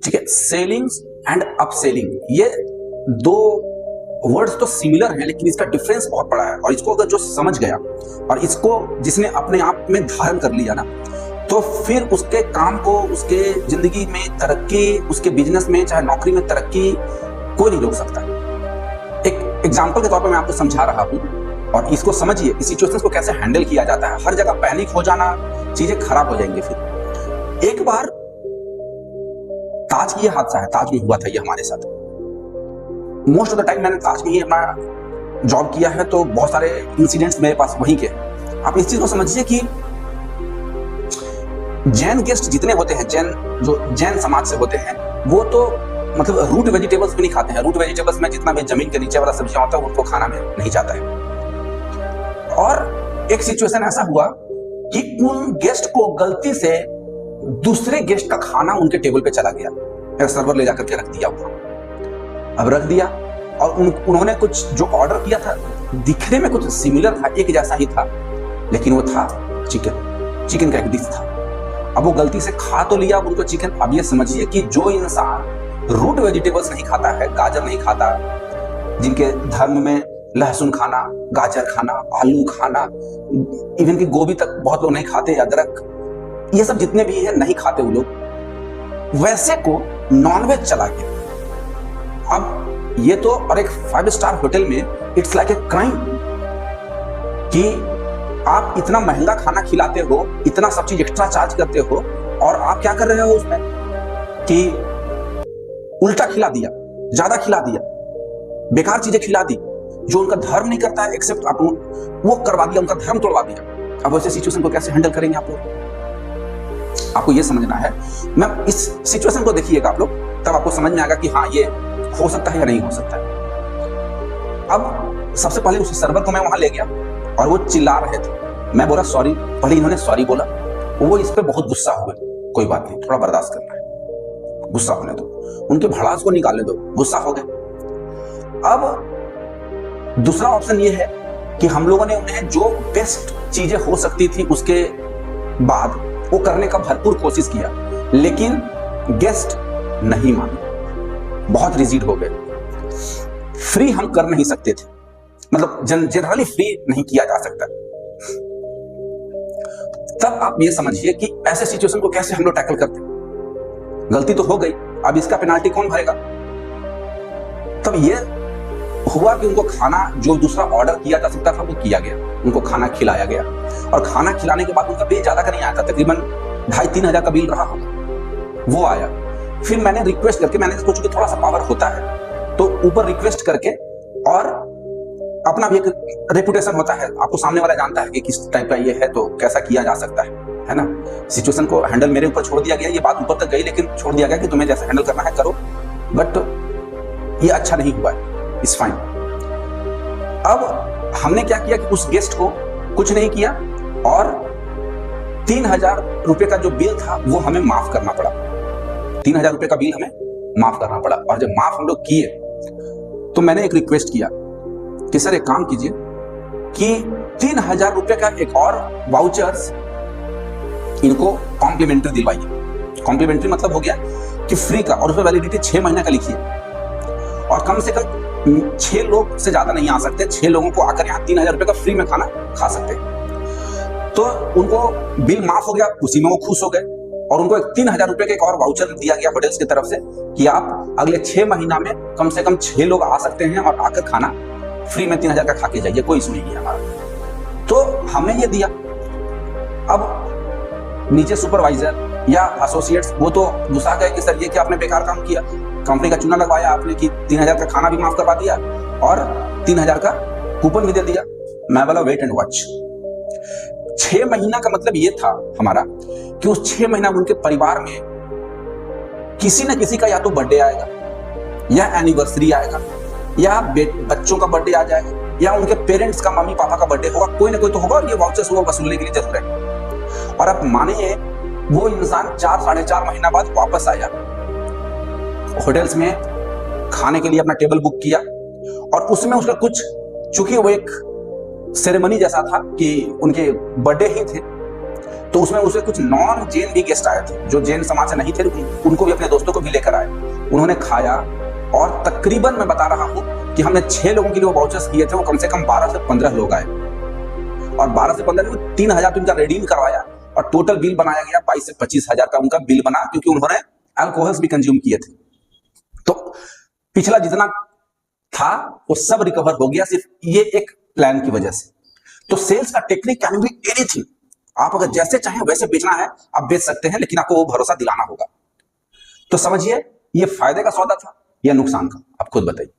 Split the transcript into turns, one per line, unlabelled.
ठीक है। Selling and upselling, ये दो वर्ड्स तो सिमिलर हैं लेकिन इसका डिफरेंस बहुत बड़ा है। और इसको अगर जो समझ गया और इसको जिसने अपने आप में धारण कर लिया ना, तो फिर उसके काम को, उसके जिंदगी में तरक्की, उसके बिजनेस में चाहे नौकरी में तरक्की कोई नहीं रोक सकता। एक एग्जांपल के तौर पर मैं आपको समझा रहा हूं और इसको समझिए, इस सिचुएशंस को कैसे हैंडल किया जाता है। हर जगह पैनिक हो जाना, चीजें खराब हो जाएंगी। फिर एक बार ताज की ये हादसा है, ताज में हुआ था ये हमारे साथ। मोस्ट ऑफ द टाइम मैंने ताज में ही अपना जॉब किया है, तो बहुत सारे इंसिडेंट्स मेरे पास वहीं के हैं। आप इस चीज को समझिए कि जैन गेस्ट जितने होते हैं, जैन समाज से होते हैं, वो तो मतलब रूट वेजिटेबल्स भी नहीं खाते हैं। रूट वेजिटेबल्स में जितना भी जमीन के नीचे वाला सब्जियां होता है उनको खाना में नहीं जाता है। और एक सिचुएशन ऐसा हुआ कि उन गेस्ट को गलती से दूसरे गेस्ट का खाना उनके टेबल पे चला गया। सर्वर ले जाकर के रख दिया वहां। अब रख दिया और उन्होंने कुछ जो ऑर्डर किया था दिखने में कुछ सिमिलर था, एक जैसा ही था, लेकिन वो था चिकन का एक डिश था। अब वो गलती से खा तो लिया उनको चिकन। अब ये समझिए कि जो इंसान रूट वेजिटेबल्स नहीं खाता है, गाजर नहीं खाता, जिनके धर्म में लहसुन खाना, गाजर खाना, आलू खाना, इवन कि गोभी तक बहुत लोग नहीं खाते, अदरक, ये सब जितने भी है नहीं खाते वो लोग, वैसे को नॉनवेज चला गया। अब ये तो और एक 5 स्टार होटल में इट्स लाइक ए क्राइम कि आप इतना महंगा खाना खिलाते हो, इतना सब चीज एक्स्ट्रा चार्ज करते हो, और आप क्या कर रहे हो उसमें कि उल्टा खिला दिया, ज्यादा खिला दिया, बेकार चीजें खिला दी जो उनका धर्म नहीं करता है, एक्सेप्ट आप वो करवा दिया, उनका धर्म तोड़वा दिया। अब वैसे सिचुएशन को कैसे हैंडल करेंगे आप लोग? आपको ये समझना है। मैं इस सिचुएशन को देखिएगा आप लोग, तब आपको समझ में आएगा कि हाँ ये हो सकता है या नहीं हो सकता है। अब सबसे पहले उस सर्वर को मैं वहां ले गया और वो चिल्ला रहे थे। मैं बोला सॉरी, पहले इन्होंने सॉरी बोला, वो इस पे बहुत गुस्सा हुए। कोई बात नहीं, थोड़ा बर्दाश्त करना है, गुस्सा होने दो, उनके भड़ास को निकालने दो, गुस्सा हो गए। अब दूसरा ऑप्शन ये है कि हम लोगों ने उन्हें जो बेस्ट चीजें हो सकती थी उसके बाद वो करने का भरपूर कोशिश किया, लेकिन गेस्ट नहीं माने, बहुत रिजिड हो गए। फ्री हम कर नहीं सकते थे, मतलब जनरली फ्री नहीं किया जा सकता। तब आप ये समझिए कि ऐसे सिचुएशन को कैसे हम लोग टैकल करते। गलती तो हो गई, अब इसका पेनाल्टी कौन भरेगा? तब ये हुआ कि उनको खाना जो दूसरा ऑर्डर किया जा सकता था वो किया गया, उनको खाना खिलाया गया। और खाना खिलाने के बाद उनका बिल ज्यादा का नहीं आया था, तकरीबन 2,500-3 हजार का बिल रहा होगा, वो आया। फिर मैंने रिक्वेस्ट करके, मैंने सोचा कि थोड़ा सा पावर होता है तो ऊपर रिक्वेस्ट करके, और अपना भी एक रेपुटेशन होता है, आपको सामने वाला जानता है कि किस टाइप का ये है तो कैसा किया जा सकता है ना। सिचुएशन को हैंडल मेरे ऊपर छोड़ दिया गया, ये बात ऊपर तक गई लेकिन छोड़ दिया गया कि तुम्हें जैसे हैंडल करना है करो, बट ये अच्छा नहीं हुआ है, इट्स फाइन। अब हमने क्या किया कि उस गेस्ट को कुछ नहीं किया और 3,000 रुपए का जो बिल था वो हमें माफ करना पड़ा। 3,000 रुपए का बिल हमें माफ करना पड़ा। और जब माफ हम लोग किए तो मैंने एक रिक्वेस्ट किया कि सर एक काम कीजिए कि 3,000 रुपए का एक और वाउचर्स इनको कॉम्प्लीमेंट्री दिलवाइए। कॉम्प्लीमेंट्री मतलब हो गया कि फ्री का, और उसमें वैलिडिटी 6 महीने का लिखिए, और कम से कम 6 लोग से ज्यादा नहीं आ सकते। 6 लोगों को आकर यहाँ 3,000 रुपए का फ्री में खाना खा सकते हैं। तो उनको बिल माफ हो गया, उसी में वो खुश हो गए, और उनको 3,000 रुपए का एक और वाउचर दिया गया होटल्स की तरफ से कि आप अगले 6 महीना में कम से कम 6 लोग आ सकते हैं और आकर खाना फ्री में 3,000 का खा के जाइए, कोई इशू नहीं है हमारा। तो हमने ये दिया। अब नीचे सुपरवाइजर या एसोसिएट्स वो तो गुस्सा गए कि सर ये क्या आपने बेकार काम किया, कंपनी का चूना लगवाया आपने कि 3,000 का खाना भी माफ करवा दिया और 3,000 का कूपन भी दे दिया। मैं बोला वेट एंड वॉच। 6 महीना का मतलब ये था हमारा कि उस 6 महीना में उनके परिवार में किसी न किसी का या तो बर्थडे आएगा, या एनिवर्सरी आएगा, या बच्चों का बर्थडे आ जाएगा, या उनके पेरेंट्स का, मम्मी पापा का बर्थडे होगा, कोई ना कोई तो होगा, और ये वाउचर्स वो वसूलने के लिए जरूर है। और आप मानिए वो इंसान 4-4.5 महीना बाद वापस आया, होटल्स में खाने के लिए अपना टेबल बुक किया, और उसमें उसका कुछ, चूंकि वो एक सेरेमनी जैसा था कि उनके बर्थडे ही थे, तो उसमें उसे कुछ नॉन जैन भी गेस्ट आए थे, जो जैन समाज से नहीं थे, उनको भी, अपने दोस्तों को भी लेकर आए। उन्होंने खाया और तकरीबन मैं बता रहा हूं कि हमने 6 लोगों के लिए वो वाउचर्स किए थे, वो कम से कम 12 से 15 लोग आए और 12 से 15 में 3,000 तो उनका रिडीम करवाया और टोटल बिल बनाया गया 22 से 25,000 का उनका बिल बना, क्योंकि उन्होंने अल्कोहल्स भी कंज्यूम किए थे। तो पिछला जितना था वो सब रिकवर हो गया सिर्फ ये एक प्लान की वजह से। तो सेल्स का टेक्निक कैन बी एनीथिंग। आप अगर जैसे चाहें वैसे बेचना है, आप बेच सकते हैं, लेकिन आपको वो भरोसा दिलाना होगा। तो समझिए, ये फायदे का सौदा था या नुकसान का, आप खुद बताइए।